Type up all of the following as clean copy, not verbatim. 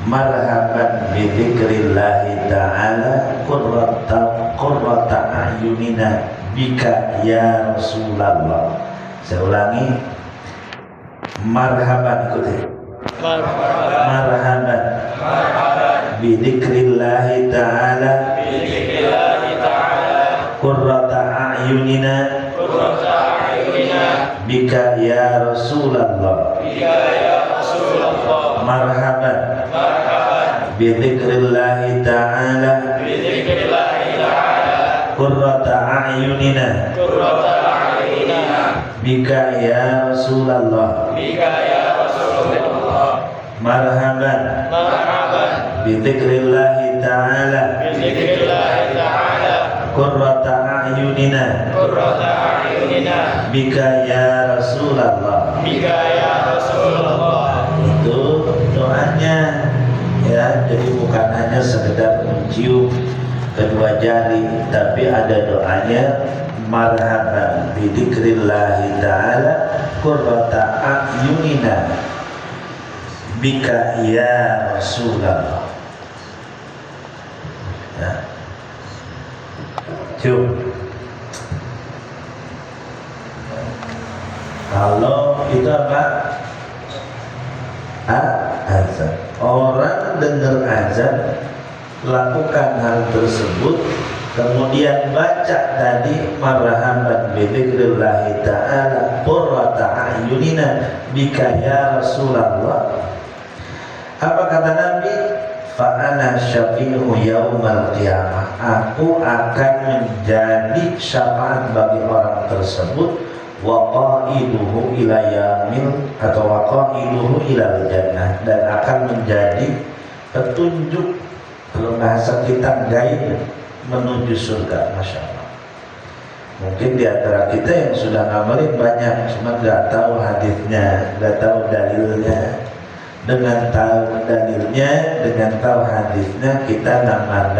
marhaban bi dzikrillahi ta'ala qurrata a'yunina bika ya Rasulullah. Saya ulangi, marhaban, ikuti, marhaban bi dzikrillahi ta'ala qurrata a'yunina bika ya Rasulullah. Marhaban bi dzikrillahi ta'ala qurrata a'yunina bika ya Rasulullah. Marhaban bi dzikrillahi ta'ala qurrata a'yunina bika ya Rasulullah. Itu doanya ya, jadi bukan hanya sekedar mencium kedua jari, tapi ada doanya, marhaban bi dzikrillahi ta'ala qurrata a'yunina bika ya Rasulullah. Ya. Cium. Kalau itu apa? Azan. Orang dengar azan, lakukan hal tersebut, kemudian baca tadi marhaban bi dzikrillahi ta'ala qurrata a'yunina bika ya Rasulullah. Apa kata Nabi? Fa ana syafi'u yaumal qiyamah. Aku akan menjadi syafaat bagi orang tersebut, wa qaiduhu ila yamil atau wa qaiduhu ila jannah, dan akan menjadi petunjuk, kalau bahasa kita guide, menuju surga. Masya Allah. Mungkin di antara kita yang sudah ngamalin banyak, cuma nggak tahu hadisnya, nggak tahu dalilnya. Dengan tahu dalilnya, dengan tahu hadisnya, kita nambah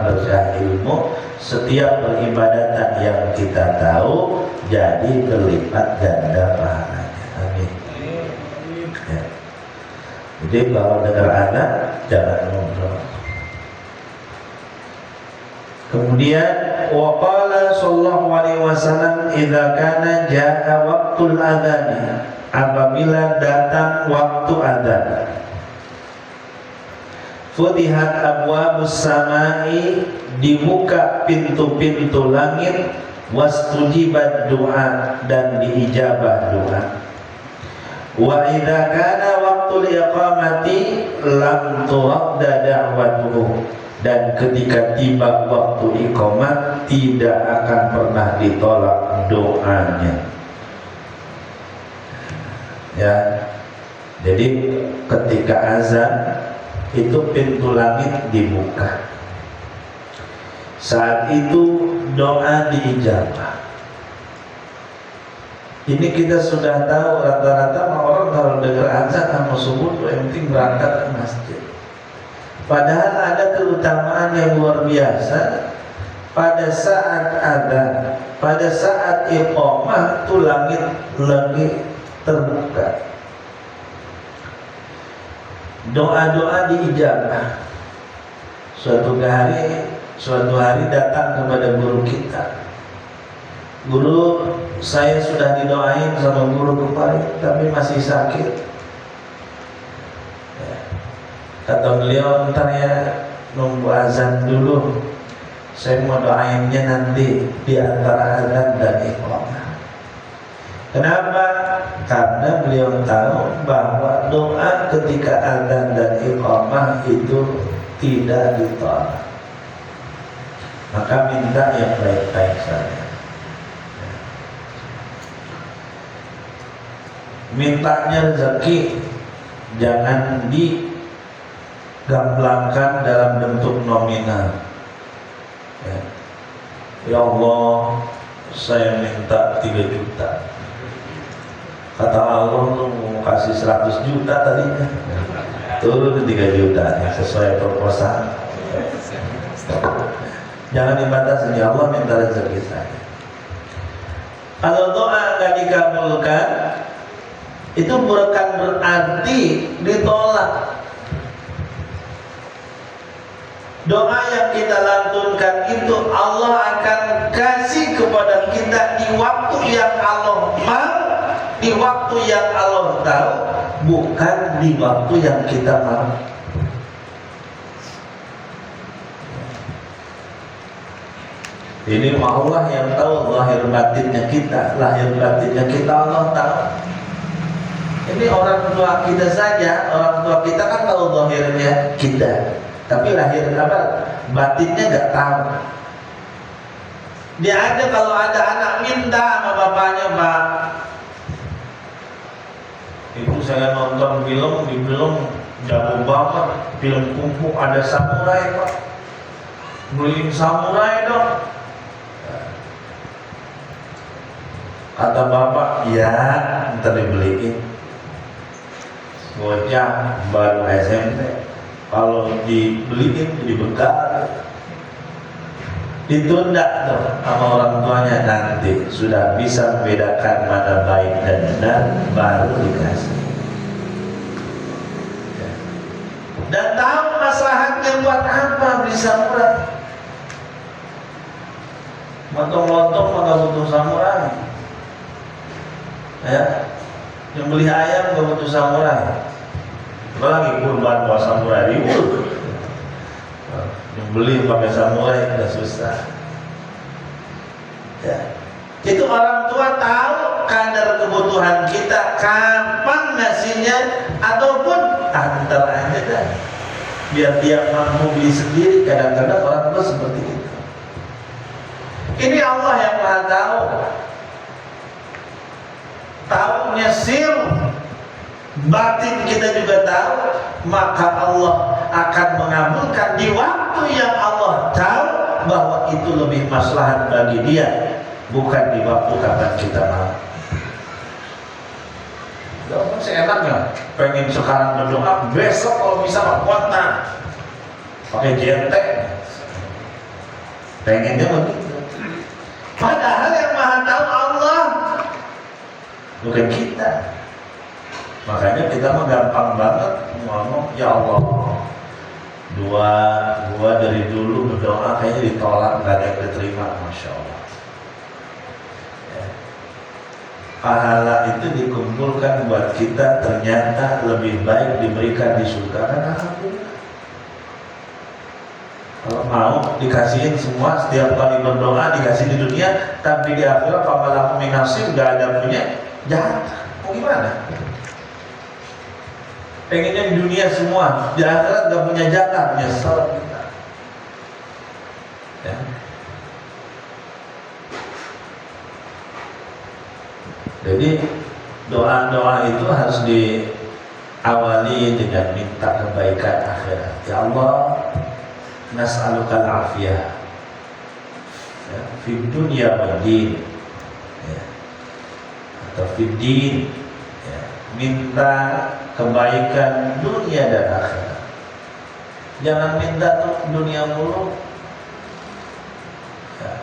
berkah ilmu. Setiap peribadatan yang kita tahu jadi berlipat ganda pahalanya. Amin. Ya. Jadi kalau dengar anak jangan ngobrol. Kemudian waqala sallallahu alaihi wasallam idza kana jaa waqtul adzan, apabila datang waktu adzan, futihat abwabus samai, dibuka pintu-pintu langit, wastujibat doa, dan diijabah doa. Wa idza kana waqtul iqamati lam turadda da'watuhu, dan ketika tiba waktu iqamah tidak akan pernah ditolak doanya. Ya, jadi ketika azan itu pintu langit dibuka. Saat itu doa diijabah. Ini kita sudah tahu, rata-rata orang kalau dengar azan sama subuh yang penting berangkat ke masjid. Padahal ada keutamaan yang luar biasa pada saat azan, pada saat iqamah itu langit lagi terbuka. Doa-doa diijabah. Suatu hari datang kepada guru kita. Guru, saya sudah didoain sama guru kemarin, tapi masih sakit. Kata beliau, ntar ya nunggu azan dulu, saya mau doainnya nanti di antara azan dan iqamah. Kenapa? Karena beliau tahu bahwa doa ketika azan dan iqamah itu tidak ditolak. Maka minta yang baik-baik saja. Mintanya rezeki jangan digamblangkan dalam bentuk nominal. Ya Allah, saya minta 3 juta. Kata Allah, lu mau kasih 100 juta tadinya, turun 3 juta sesuai proposal. Jangan dibatasi, ya Allah minta rezeki saya. Kalau doa nggak dikabulkan, itu bukan berarti ditolak. Doa yang kita lantunkan itu Allah akan kasih kepada kita di waktu yang Allah mau, di waktu yang Allah tahu, bukan di waktu yang kita mau. Ini Allah yang tahu lahir batinnya kita, lahir batinnya kita Allah tahu. Ini orang tua kita saja, orang tua kita kan tahu lahirnya kita, tapi lahir apa batinnya nggak tahu. Dia aja kalau ada anak minta sama bapaknya, Pak, itu saya nonton film, di film jago banget, film kungfu ada samurai, Pak, beliin samurai dong. Kata bapak, ya ntar dibeliin. Bocah baru SMP, kalau dibeliin dibekal, ditunda tuh sama orang tuanya, nanti sudah bisa membedakan mana baik dan benar baru dikasih. Dan tahu maslahatnya buat apa beli samurai. Lontong-lontong maka butuh samurai. Ya, yang beli ayam gak butuh samurai. Apalagi kurban buat samurai ribut. Yang beli pakai samurai udah susah. Ya. Itu orang tua tahu kadar kebutuhan kita, kapan ngasihnya, ataupun antar aja dah, biar dia mampu beli sendiri. Kadang-kadang orang tua seperti itu. Ini Allah yang Maha tahu. Tahunya sir, batin kita juga tahu, maka Allah akan mengabulkan di waktu yang Allah tahu bahwa itu lebih maslahat bagi dia, bukan di waktu kapan kita mau. Gak sih enaknya, pengen sekarang berdoa, besok kalau bisa kontan pakai jentek, pengennya begitu. Padahal yang Maha tahu Allah, bukan kita. Makanya kita mah gampang banget ngomong, ya Allah, gua dari dulu berdoa kayaknya ditolak, gak ada yang diterima, Masya Allah. Ya. Pahala itu dikumpulkan buat kita, ternyata lebih baik diberikan di surga, kan alhamdulillah. Kalau mau dikasihin semua, setiap kali berdoa dikasih di dunia, tapi di akhirat pamalahu min nasib, gak ada punya, jahat. Mau gimana? Pengennya di dunia semua, di akhirat gak punya jatah, nyesel kita. Ya. Jadi doa-doa itu harus diawali dengan minta kebaikan akhirat. Ya Allah, nas'alukal afiyah, ya, fid dunya wad din, ya, atau fid din, ya, minta kebaikan dunia dan akhirat. Jangan minta dunia mulu. Ya.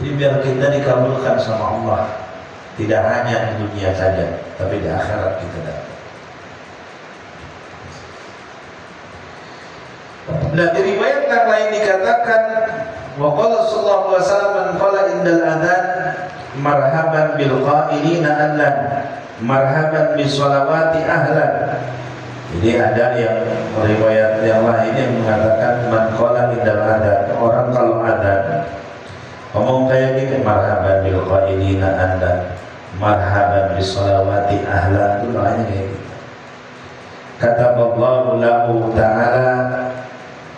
Jadi biar kita dikabulkan sama Allah, tidak hanya di dunia saja, tapi di akhirat kita dapat. Dan di riwayat yang lain dikatakan, wa qala sallallahu alaihi wasallam qala indal adzan marhaban bil qailina ahlan, marhaban bis sholawati ahlan. Jadi ada yang riwayat yang lain yang mengatakan man qala indal adzan, orang kalau adzan ngomong kayak gini, marhaban bil qailina ahlan, marhaban bis sholawati ahlan, itu doanya kayak gitu. Kata Allah lahu ta'ala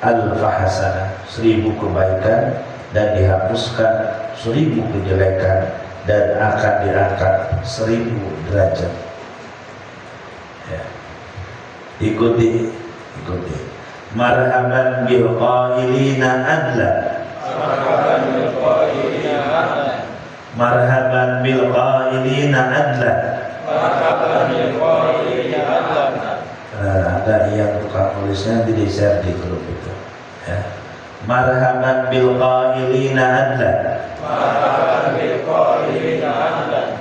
al-fahasanah, 1000 kebaikan, dan dihapuskan 1000 kejelekan, dan akan diangkat 1000 derajat. Ya. Ikuti. Marhaban bil qailina adlan, marhaban bil qailina adlan. Ada yang tukang tulisnya nanti di share di grup itu. Ya. Marhaban bil qailina adlan, marhaban bil qailina adlan,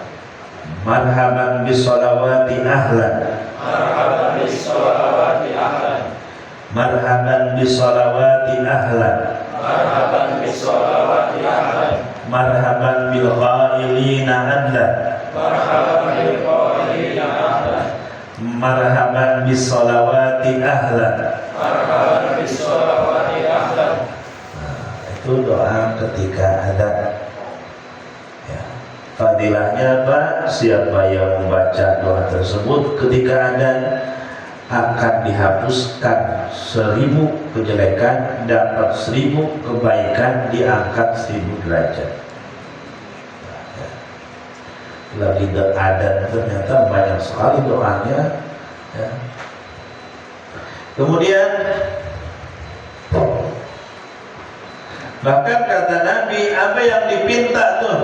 marhaban bis sholawati ahlan, marhaban bis sholawati ahlan, marhaban marhaban bisolawati ahlan, marhaban bisolawati ahlan, marhaban bil qailina adlan, marhaban bil qailina ahlan, marhaban bisolawati ahlan, marhaban bisolawati ahlan. Itu doa ketika adzan. Ya. Fadilahnya apa? Siapa yang membaca doa tersebut ketika adzan akan dihapuskan 1000 kejelekan, dapat 1000 kebaikan, diangkat 1000 derajat. Ya. Lagi adzan ternyata banyak sekali doanya. Ya. Kemudian bahkan kata Nabi, apa yang dipinta tuh?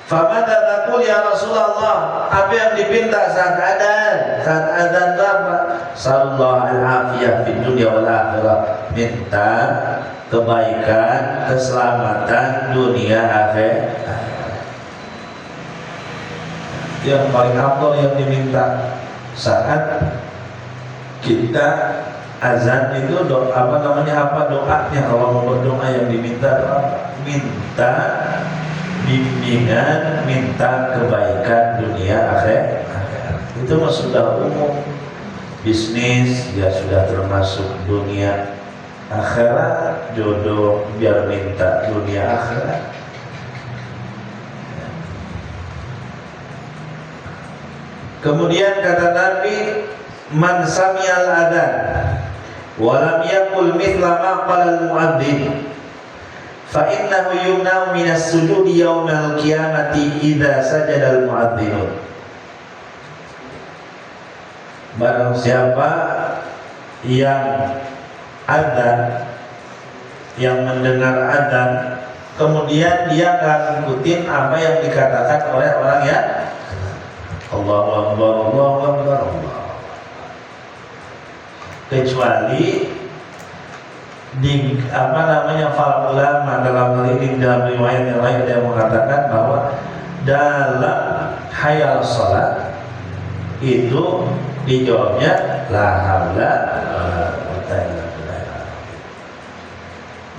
Famada taqul ya Rasulullah, apa yang dipinta saat adzan? Saat adzan apa? Sallallahu al-afiyah fid dunya wal akhirah. Minta kebaikan, keselamatan dunia akhirat. Yang paling afdal yang diminta saat kita azan itu doa, apa doanya kalau mau berdoa yang diminta apa? Minta bimbingan, minta kebaikan dunia akhirat. Itu mah sudah umum. Bisnis ya sudah termasuk dunia akhirat, jodoh biar minta dunia akhirat. Kemudian kata Nabi, man sami'al adzan wa lam yaqul mithla ma qala al-mu'adzin fa innahu yumna'u minas sujudi yaumal qiyamati idza sajada al-mu'adhdhin. Barang siapa yang adzan, yang mendengar adzan, kemudian dia nggak ngikutin apa yang dikatakan oleh orang ya Allahu Akbar, Allahu Akbar, Allah. Kecuali di para ulama dalam hal ini, dalam riwayat yang lain dia mengatakan bahwa dalam hayal salat itu dijawabnya la haula wala quwwata illa billah.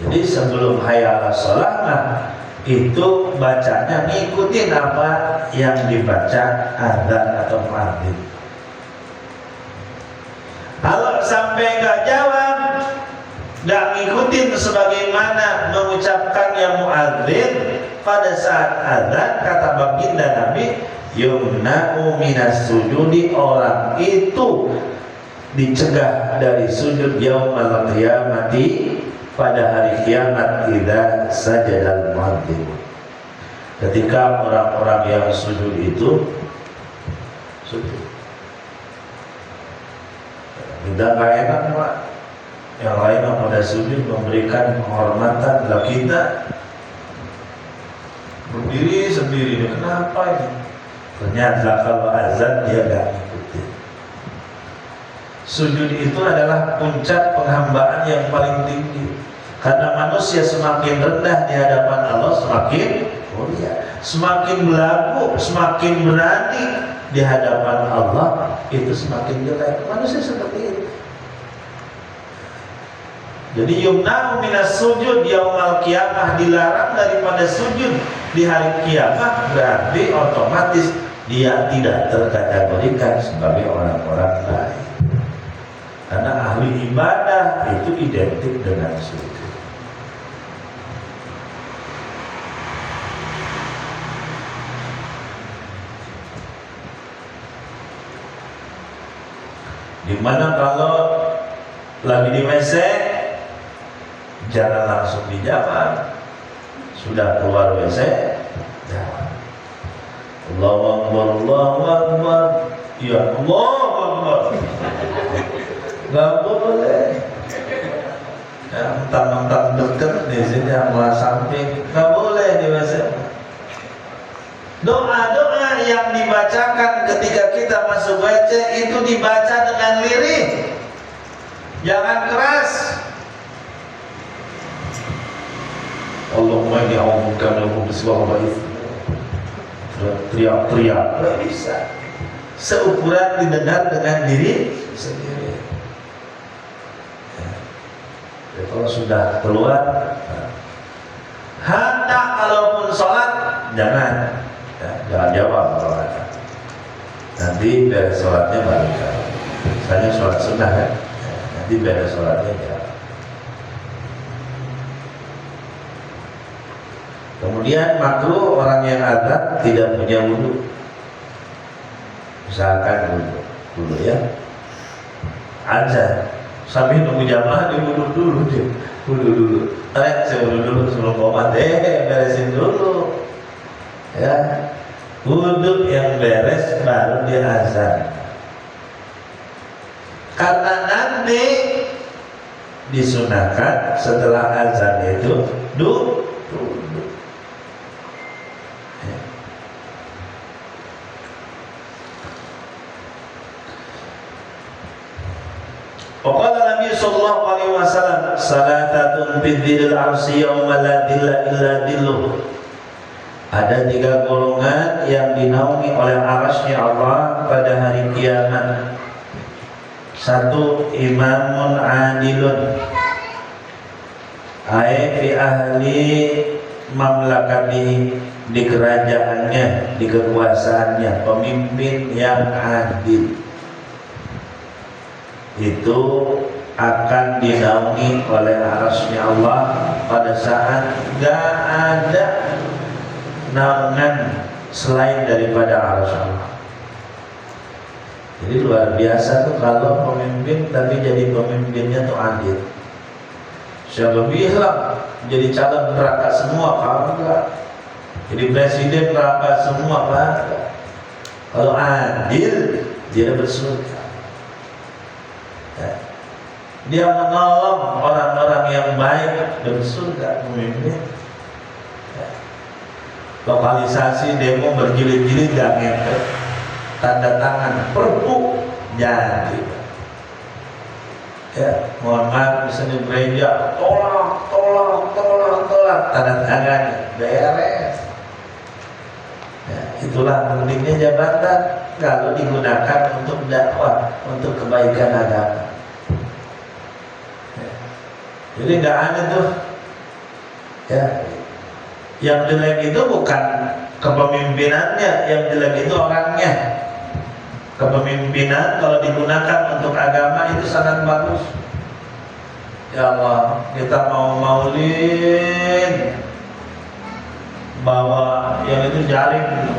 Jadi sebelum hayal salat itu bacanya ngikutin apa yang dibaca adzan atau muadzin. Kalau sampai nggak jawab, nggak ngikutin sebagaimana mengucapkannya muadzin pada saat adzan, kata baginda Nabi, yumna'u minas sujudi, orang itu dicegah dari sujud yaumal qiyamati, pada hari kiamat, idza sajadal muadzin. Ketika orang-orang yang sujud itu sujud. Tidak enak Pak. Yang lain pada sujud memberikan penghormatan, lah kita berdiri sendiri. Kenapa ini? Ternyata kalau azan dia gak ngikutin. Sujud itu adalah puncak penghambaan yang paling tinggi. Karena manusia semakin rendah di hadapan Allah, semakin mulia. Semakin belagu, semakin berani di hadapan Allah, itu semakin jelek. Manusia seperti itu. Jadi yumna'u minas sujud yaumal qiyamah, dilarang daripada sujud di hari kiamat, berarti otomatis dia tidak terkategorikan sebagai orang-orang baik. Karena ahli ibadah itu identik dengan sujud. Dimana kalau lagi di WC, jangan langsung dijawab. Sudah keluar WC, jawab. Allahu Akbar, Allahu Akbar. Ya Allahu Akbar. Gak boleh. Mentang-mentang deket di sini sama samping, gak boleh di WC. Doa-doa yang dibacakan ketika kita masuk WC itu dibaca dengan lirih, jangan keras. Allahumma inni a'udzubika min al-khubuthi wal khaba'ith. Teriak-teriak nggak bisa. Seukuran didengar dengan diri sendiri. Jadi kalau sudah keluar, hendak kalaupun sholat jangan, ya, jangan jawab kalau ada. Nanti beres sholatnya baru jawab. Misalnya sholat sunnah kan, ya, nanti beres sholatnya jawab. Kemudian makruh orang yang azan tidak punya wudu. Misalkan wudu ya, azan sambil nunggu jamaah dia wudu dulu dia. Wudu dulu. Saya wudu dulu sebelum komat. Beresin dulu. Ya. Wudu yang beres baru dia azan. Karena nanti disunahkan setelah azan itu duduk. Waqala Nabi sallallahu alaihi wasallam salatatun bidhil arsy yauma la dhilla illa dhilluh. Ada 3 golongan yang dinaungi oleh arasy Allah pada hari kiamat. 1, imamun adilun fi ahli mamlakatihi, di kerajaannya, di kekuasaannya, pemimpin yang adil itu akan dinaungi oleh arasy Allah pada saat gak ada naungan selain daripada arasy Allah. Jadi luar biasa tuh kalau pemimpin tapi jadi pemimpinnya tuh adil. Siapa bilang jadi calon neraka semua? Kalau enggak, jadi presiden neraka semua enggak. Kalau adil dia bersurga. Ya. Dia menolong orang-orang yang baik dan surga pemimpin. Ya. Lokalisasi demo berjilid-jilid gak ngepet, tanda tangan perpu jadi. Ya, mohon maaf misalnya gereja tolak, tanda tangannya beres. Ya, itulah pentingnya jabatan kalau digunakan untuk dakwah, untuk kebaikan agama. Jadi nggak aneh tuh, ya. Yang jelek itu bukan kepemimpinannya, yang jelek itu orangnya. Kepemimpinan kalau digunakan untuk agama itu sangat bagus. Ya Allah, kita mau maulid, bawa yang itu jaring,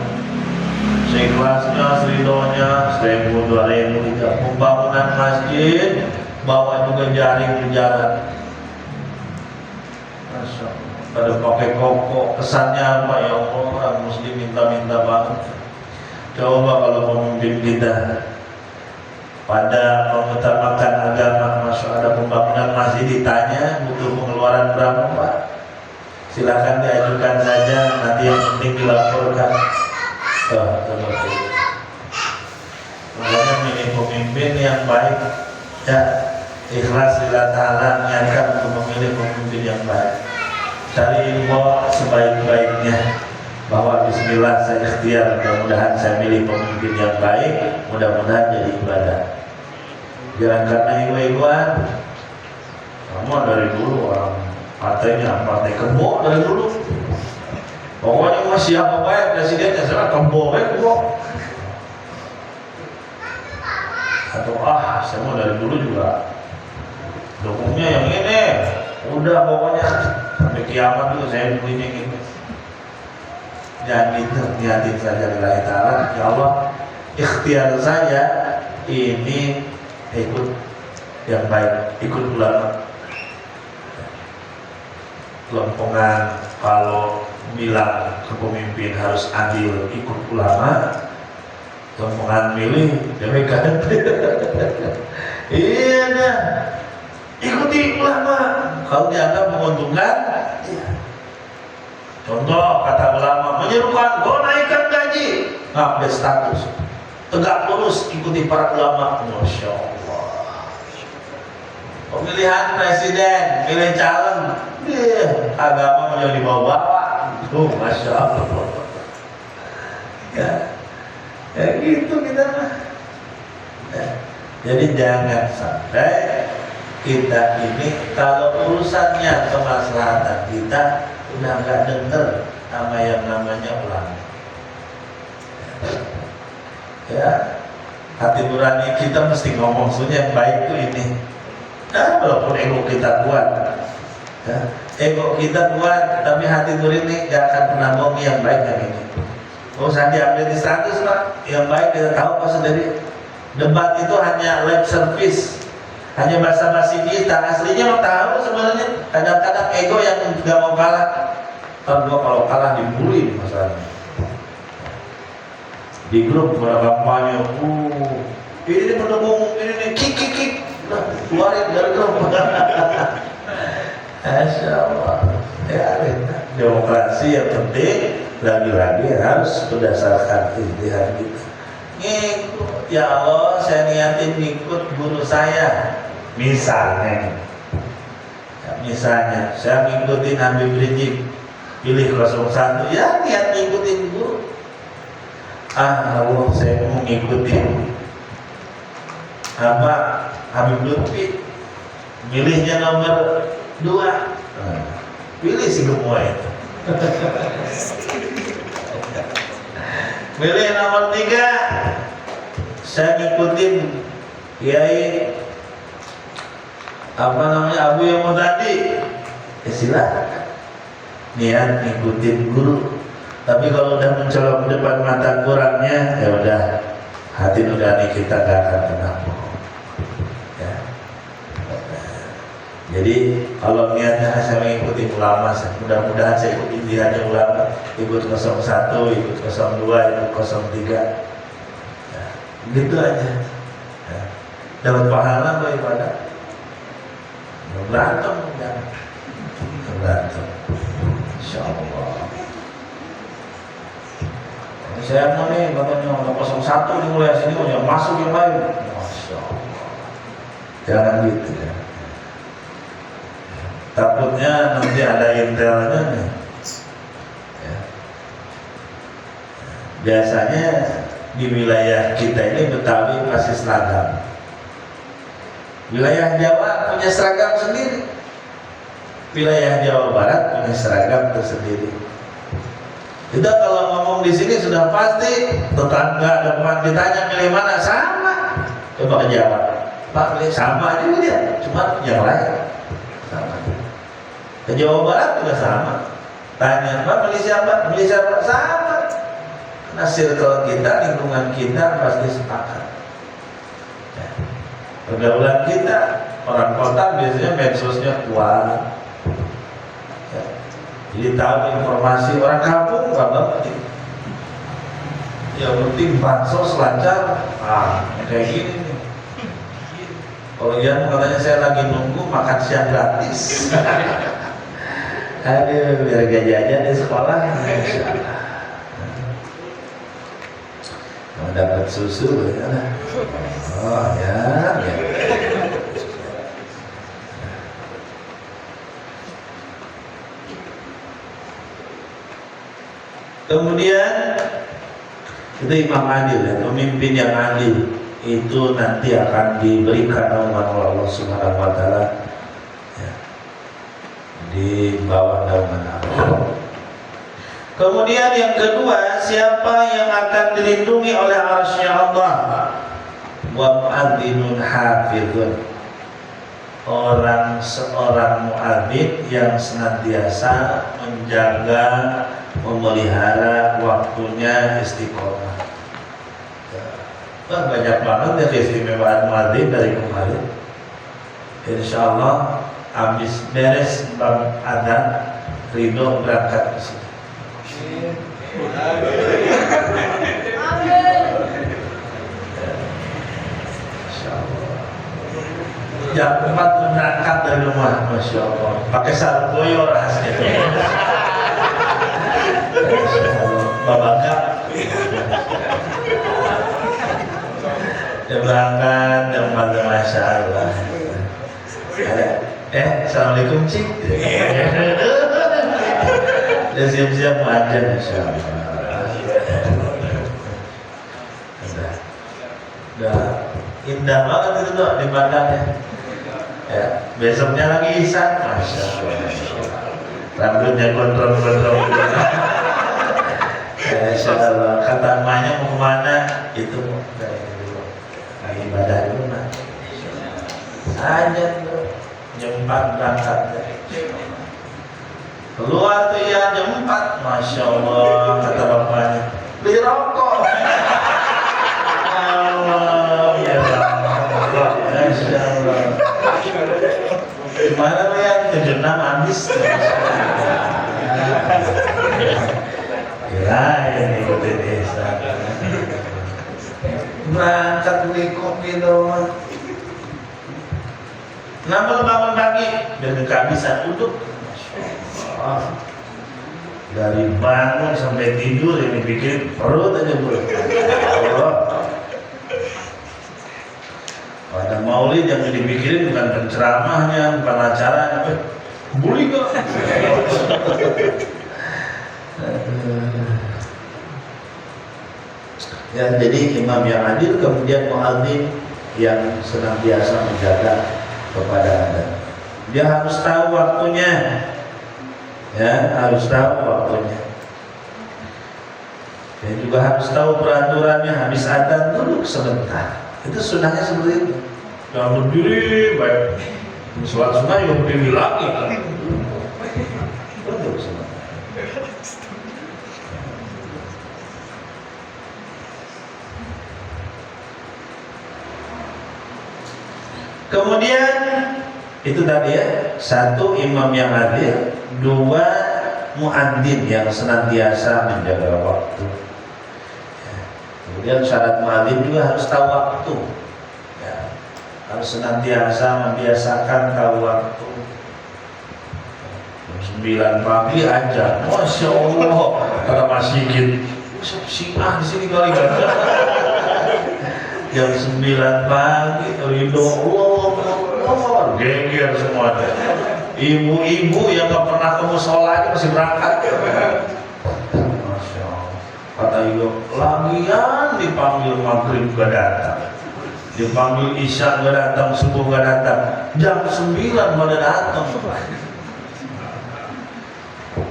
seikhlasnya, seridonya, 1.000, 2.000, 3.000. Pembangunan masjid, bawa juga jaring di jalan. Pada pakai koko, kesannya apa ya Allah, orang muslim minta-minta banget. Coba kalau pemimpin kita pada mengutamakan agama, masuk ada pembangunan masjid ditanya butuh pengeluaran berapa Pak? Silakan diajukan saja, nanti yang penting dilaporkan. Makanya milih pemimpin yang baik, ya, ikhlas lillah ta'ala, niatkan untuk memilih pemimpin yang baik. Cari ilmu sebaik-baiknya, bahwa bismillah saya ikhtiar, mudah-mudahan saya milih pemimpin yang baik, mudah-mudahan jadi ibadah. Jangan karena ego-egoan. Kamu dari dulu orang partai kebo dari dulu. Pokoknya mau siapa baik presidennya, saya kebo. Atau saya mau dari dulu juga dukungnya yang ini. Udah pokoknya sampai kiamat dulu saya begini gitu. Jangan gitu, niatin saja lillahi ta'ala. Ya Allah, ikhtiar saja ini ikut yang baik, ikut ulama. Lompongan kalau bilang kepemimpin harus adil, ikut ulama. Lompongan milih demikian. Iya dah, ikuti ulama. Kalau dianggap menguntungkan, iya. Contoh kata ulama menyerukan, go naikkan gaji, update status, tegak lurus ikuti para ulama. Masya Allah. Pemilihan presiden, pilih calon, agama mau dibawa-bawa. Masya Allah. Ya gitu kita mah. Ya. Jadi jangan sampai kita ini kalau urusannya kemaslahatan kita udah nggak denger sama yang namanya ulama. Ya, hati nurani kita mesti ngomong yang baik tuh ini. Nah, walaupun ego kita kuat, ya, ego kita kuat, tapi hati nurani nggak akan pernah ngomong yang baik yang ini. Oh, Sandi ambil di 100 Pak, yang baik kita tahu pas sendiri. Debat itu hanya lip service, hanya basa-basi kita. Aslinya mau tahu sebenarnya. Kadang-kadang ego yang nggak mau kalah. Gua kalau kalah dibully masalahnya. Di grup pada kampanye, ini pendukung ini kick, nah, keluarin dari grup. Masya Allah. Ya, demokrasi yang penting lagi-lagi harus berdasarkan ijtihad kita. Ngikut, ya Allah, saya niatin ngikut guru saya. Misalnya saya ngikutin Habib Rizik, pilih 01, ya niat ngikutin guru. Allah, saya mau ngikutin Habib Lutfi, milihnya nomor 2. Pilih si gemoy itu. Pilih nomor 3. Saya ngikutin Kiai Abu yang mau tadi. Silakan. Niat ngikutin guru. Tapi kalau udah mencolok ke depan mata kurangnya, ya udah, hati nurani kita gak akan pernah bohong. Ya. Jadi kalau niatnya saya mengikuti ulama, mudah-mudahan saya ikuti ijtihadnya ulama, ikut 01, ikut 02, ikut 03. Ya, gitu aja. Ya. Dapat pahala loh ibadah. Berantem kan? Berantem. Insya Allah. Saya mau nih katanya 01 dimulai sini, mau yang masuk yang lain. Masya Allah. Jangan gitu ya. Takutnya nanti ada intelnya nih. Ya. Biasanya di wilayah kita ini Betawi masih seragam. Wilayah Jawa punya seragam sendiri. Wilayah Jawa Barat punya seragam tersendiri. Kita kalau ngomong di sini sudah pasti tetangga depan ditanya milih mana, sama. Coba ke Jawa, Pak milih sama juga dia, cuma yang lain sama. Ke Jawa Barat juga sama. Tanya, Pak milih siapa? Milih siapa? Sama. Karena circle kita, lingkungan kita pasti sepakat. Ya. Pergaulan kita, orang kota biasanya medsosnya kuat. Ya. Jadi tahu informasi, orang kampung nggak ngerti. Yang penting bansos lancar, kayak gini nih. Kalau Ian katanya saya lagi nunggu makan siang gratis. Aduh, biar gak jajan di sekolah. Mau dapat susu ya. Oh ya. Kemudian itu imam adil ya, pemimpin yang adil itu nanti akan diberikan naungan oleh Allah Subhanahu wa taala ya, di bawah naungan Allah. Kemudian yang kedua, siapa yang akan dilindungi oleh arsy Allah? Wa mu'adzinun hafizun. Seorang muadzin yang senantiasa menjaga, memelihara waktunya istiqomah. Banyak banget ya keistimewaan muadzin dari kemarin. Insya Allah habis beres bab adzan, Ridho berangkat ke sini. Insya Allah. Jam 4 berangkat dari rumah, Masya Allah. Pakai sarung boyo rahasia. Babakak. Dia berangkat jam 4, Masya Allah. Assalamualaikum Cik. Dia siap-siap mengajar, Masya Allah. Udah indah banget itu tuh di Padang ya. Ya, besoknya lagi ihsan, masya Allah. Rambutnya gondrong-gondrong. Masya Allah. Kata emaknya mau kemana? Itu lagi ibadah dulu mah. Aja tuh jam 4 berangkat. Keluar tuh ya jam 4, masya Allah, kata bapaknya, beli rokok. Allah, ya Allah, masya Allah. Gimana lo yang 76 habis? Kirain ikutin desa. Berangkat beli kopi doang. Namun bangun pagi dan kehabisan uduk. Dari bangun sampai tidur ini bikin perut aja bro. Pada maulid yang dipikirin bukan penceramahnya, bukan acaranya, bully kok. Ya, jadi imam yang adil, kemudian muadzin yang senantiasa menjaga kepada Anda. Dia harus tahu waktunya. Ya, harus tahu waktunya. Dan juga harus tahu peraturannya. Habis adzan duduk sebentar. Itu sunahnya seperti itu. Jangan berdiri, baik. Sholat sunnah juga berdiri lagi. Duduk sebentar. Kemudian itu tadi ya, satu imam yang adil, dua muadzin yang senantiasa menjaga waktu. Kemudian syarat muadzin juga harus tahu waktu. Ya, harus senantiasa membiasakan tahu waktu. Jam 9 pagi aja, masya Allah, kata Mas Sigit, Syiah di sini kali kan. Jam 9 pagi, ridho Allah, geger semua. Ibu-ibu yang gak pernah ke musola aja masih berangkat. Masya Allah. Kata ibu, lagian dipanggil maghrib gak datang, dipanggil isya gak datang, subuh gak datang, jam 9 pada datang.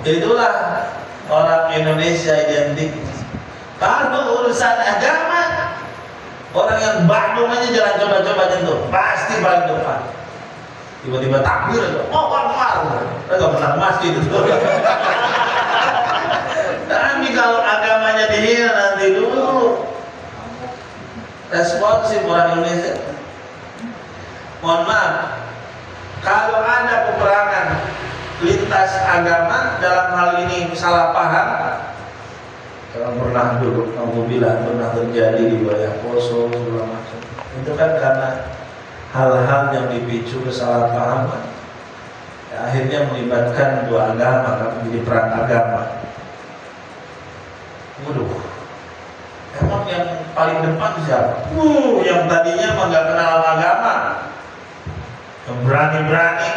Itulah orang Indonesia identik. Kalau urusan agama, orang yang Bandung aja jalan coba-coba tuh pasti paling depan. Tiba-tiba takbir, oh Akbar, nggak pernah ke masjid itu. Tapi kalau agamanya dihina nanti dulu responsif orang Indonesia. Mohon maaf, kalau ada peperangan lintas agama dalam hal ini salah paham. Kalau pernah dulu, alhamdulillah pernah terjadi di wilayah Poso segala macam. Itu kan karena hal-hal yang dipicu kesalahpahaman. Ya, akhirnya melibatkan dua agama, kan menjadi perang agama. Waduh, emang yang paling depan siapa? Yang tadinya mah nggak kenal agama, yang berani-berani.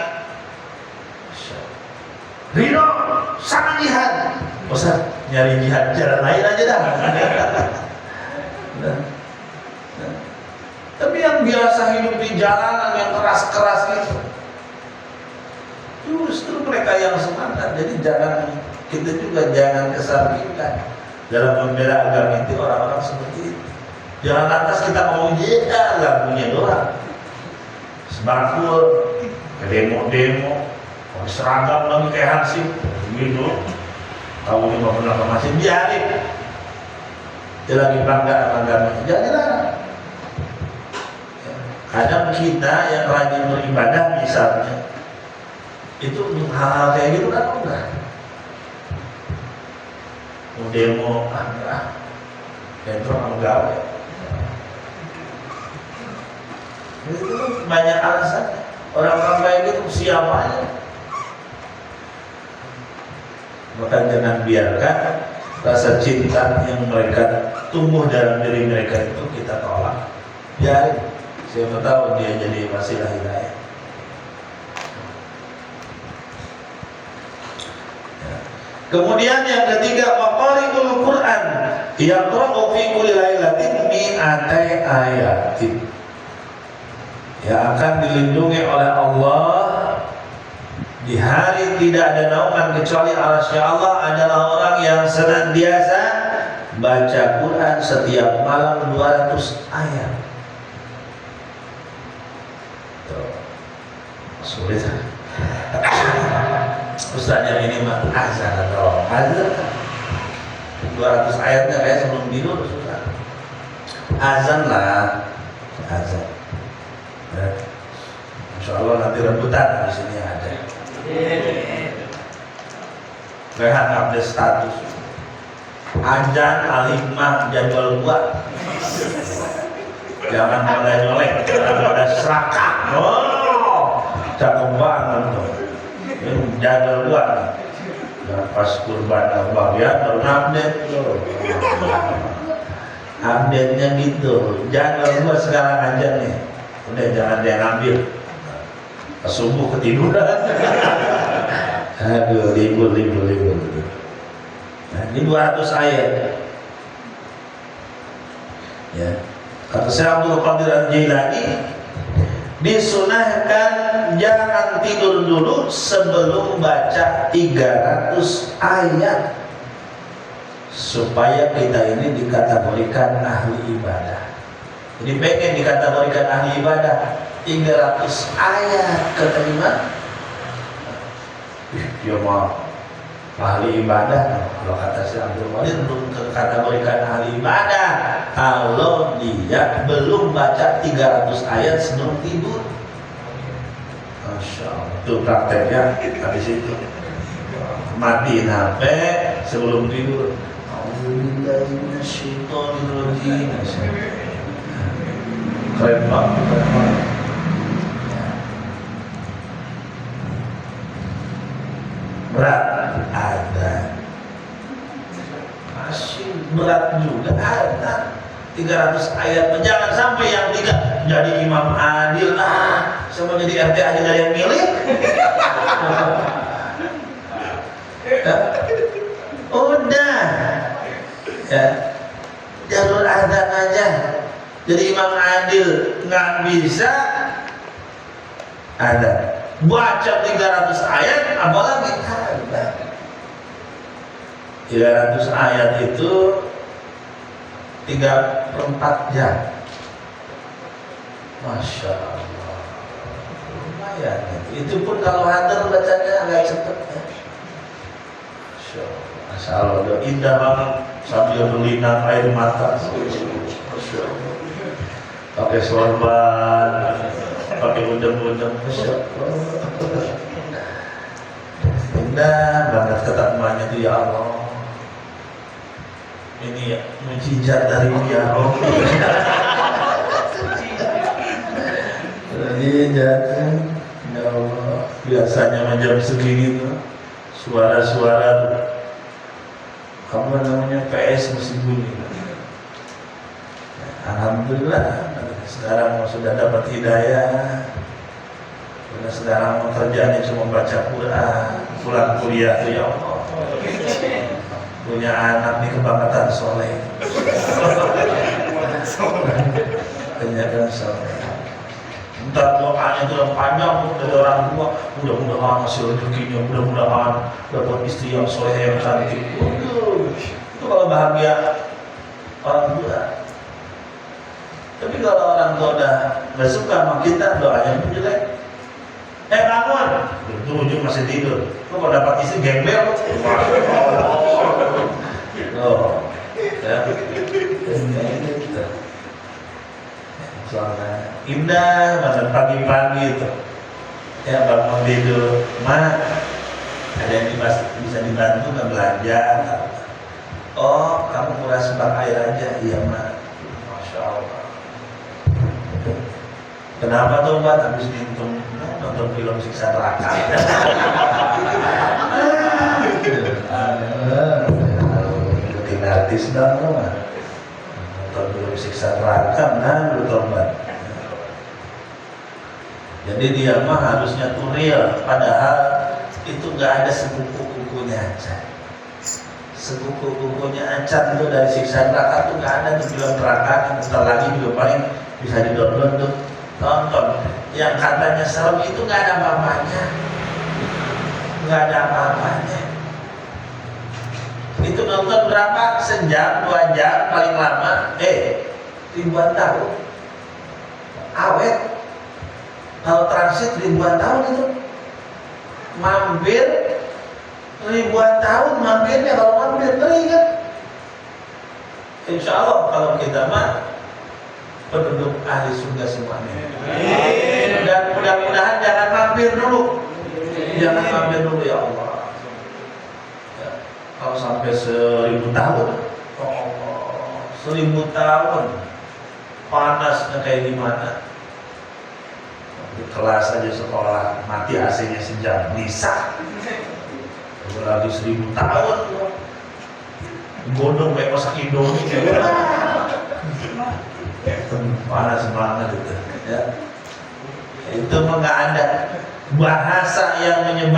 Rino, sama jihad. Ustaz, nyari jihad jalan lain aja dah. Tapi yang biasa hidup di jalanan yang keras-keras itu, justru mereka yang semangat. Jadi kita juga jangan kesampingkan dalam membela agama itu orang-orang seperti itu. Jangan lantas kita ngomong lagunya doang, sebakul, demo-demo, seragam lagi kayak Hansip, gitu. Tahu dia nggak pernah ke masjid, biarin. Dia lagi bangga sama agamanya, jadilah. Kadang kita yang rajin beribadah misalnya, itu hal-hal kayak gitu kan enggak. Mau demo, enggak. Dentro enggak. Itu banyak alasan. Orang-orang kayak gitu siapa aja. Maka jangan biarkan rasa cinta yang mereka tumbuh dalam diri mereka itu kita tolak. Biarin, siapa tahu dia jadi wasilah hidayah. Kemudian yang ketiga, waqari'ul Qur'an yaqra'u fi kulli lailatin mi'atai ayatin. yang akan dilindungi oleh Allah di hari tidak ada naungan kecuali arasy Allah adalah orang yang senantiasa baca Quran setiap malam 200 ayat. Sulit. Ustaz yang ini mah azan atau azan 200 ayatnya kayak sebelum tidur susah. Azan lah, azan. Ya. Insya Allah nanti rebutan di sini ada. Rehat update status. Azan alimah jadwal buat. Jangan pada nyolek, jangan pada serakah. Oh, cakep banget tuh. Jadwal buat. Dan pas kurban Allah ya baru update tuh. Update-nya gitu. Jadwal buat sekarang aja nih. Udah jangan dia ngambil. Subuh ketiduran. Aduh, libur. Nah, ini 200 ayat. Ya. Kata Syekh Abdul Qadir Al-Jailani, disunahkan jangan tidur dulu sebelum baca 300 ayat supaya kita ini dikategorikan ahli ibadah. Jadi pengen dikategorikan ahli ibadah 300 ayat keterima. Dia mau ahli ibadah. Kalau kata Syekh Abdul Qadir belum dikategorikan ahli ibadah kalau dia belum baca 300 ayat sebelum tidur. Masya Allah. Itu prakteknya habis itu matiin HP sebelum tidur. Keren banget. Berat ada, masih berat juga ada 300 ayat. Jangan sampai yang tiga jadi imam adil sama jadi RT aja gak ada yang milih. Udah ya, jalur azan aja jadi imam adil nggak bisa ada. Baca 300 ayat apalagi ada. 300 ayat itu 3/4 jam. Masya Allah, lumayan itu pun kalau hadir bacanya agak cepet ya. Masya Allah, Masya Allah, indah banget sambil berlinang air mata. Masya Allah, pakai sorban, pakai udeng-udeng. Masya Allah, indah banget kata emaknya itu. Ya Allah, ini ya mujizat dari dia. Oh, mujizat. Ya Allah, biasanya jam segini tuh suara-suara tuh apa namanya PS mesti bunyi. Alhamdulillah sekarang sudah dapat hidayah. Sekarang kerjaannya cuma baca Quran, pulang kuliah tuh ya Allah. Punya anak nih kebanggaan soleh. Kenyataan soleh. Entar doanya itu yang panjang dari orang tua, mudah-mudahan hasil rezekinya, mudah-mudahan dapat istri yang soleh yang cantik. Itu kalau bahagia orang tua. Tapi kalau orang tua udah nggak suka sama kita, doanya pun jelek. Bangun, itu ujung masih tidur. Lu kalau dapat istri gembel, oh, ya, soalnya indah banget pagi-pagi itu. Ya bangun tidur, mak, ada yang bisa dibantu nggak belanja? Oh, kamu kuras bak air aja, iya mak. Masya Allah. Kenapa tuh mbak? Habis nonton film siksa neraka. Bikin artis dong, nonton film siksa neraka, lu tobat. Jadi dia mah harusnya tuh real, padahal itu nggak ada sebuku-bukunya aja. Sebuku-bukunya Acan tuh dari siksa neraka tuh nggak ada di film neraka. Bentar lagi juga paling bisa di-download tuh. Tonton yang katanya serem itu nggak ada apa-apanya, nggak ada apa-apanya. Itu nonton berapa? Sejam, 2 jam paling lama, ribuan tahun awet. Kalau transit ribuan tahun itu mampir ribuan tahun mampirnya. Kalau mampir ngeri kan. Insya Allah kalau kita mah penduduk ahli surga semuanya. Dan mudah-mudahan jangan mampir dulu. Jangan mampir dulu ya Allah. Ya, kalau sampai 1000 tahun, oh Allah, 1000 tahun panasnya kayak gimana? Di kelas aja sekolah mati AC-nya sejam bisa. Lagi 1000 tahun godong kayak masak Indomie panas banget itu ya. Itu mah nggak ada bahasa yang yang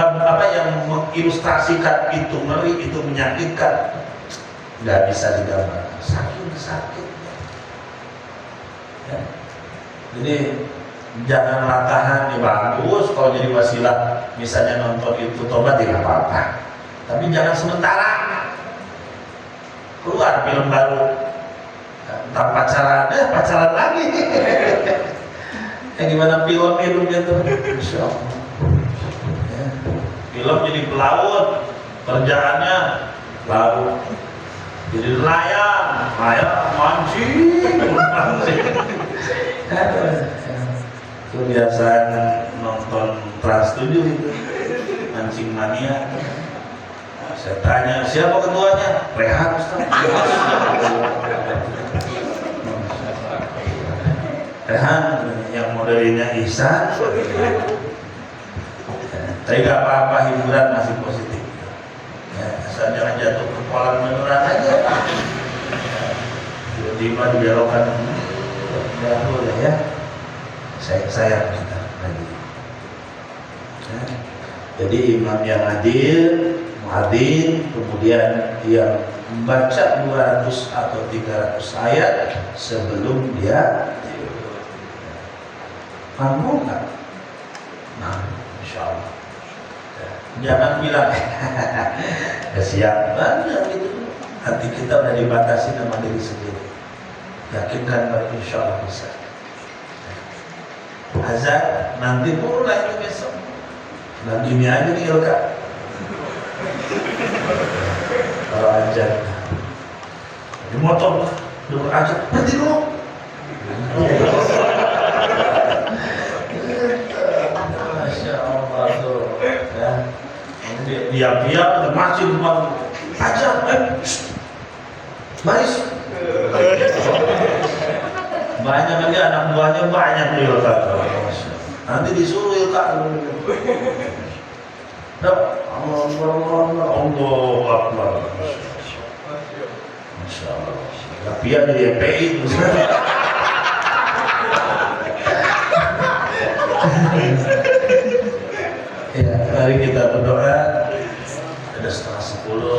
mengilustrasikan itu ngeri, itu menyakitkan, nggak bisa digambarkan, saking sakitnya ya. Jadi jangan latahan, bagus kalau jadi wasilah misalnya nonton itu tobat tidak apa-apa, tapi jangan sementara. Keluar film baru entah pacaran lagi gimana film itu gitu. Insya Allah ya. Film jadi pelaut, kerjaannya laut, jadi nelayan mancing. Kebiasaan nonton Trans 7 itu mancing mania. Saya tanya, siapa ketuanya? Rehan Ustaz. Rehan yang modelnya Ihsan. Tapi gak apa-apa, hiburan masih positif ya, asal jangan jatuh ke kolam beneran aja. Tiba-tiba dibelokkan jatuh ya. Sayang kita lagi ya. Jadi imam yang adil, muadzin, kemudian dia membaca 200 atau 300 ayat sebelum dia tidur. Mampu nggak? Mampu, insya Allah. Jangan bilang siap banget gitu. Hati kita udah dibatasi sama diri sendiri. Yakinkan bahwa insya Allah bisa. Azan nanti mulai itu besok. Dan gini aja nih Ilka. Kalau azan di motor dulu aja berhenti dulu. Masya Allah tuh ya. Diam-diam masih depan aja, baris. Banyak lagi anak buahnya banyak nih Ilka. Nanti disuruh Ilka. Allah Akbar. Masya Allah. Tapi ya di EPI ya, mari kita berdoa. Ada 9:30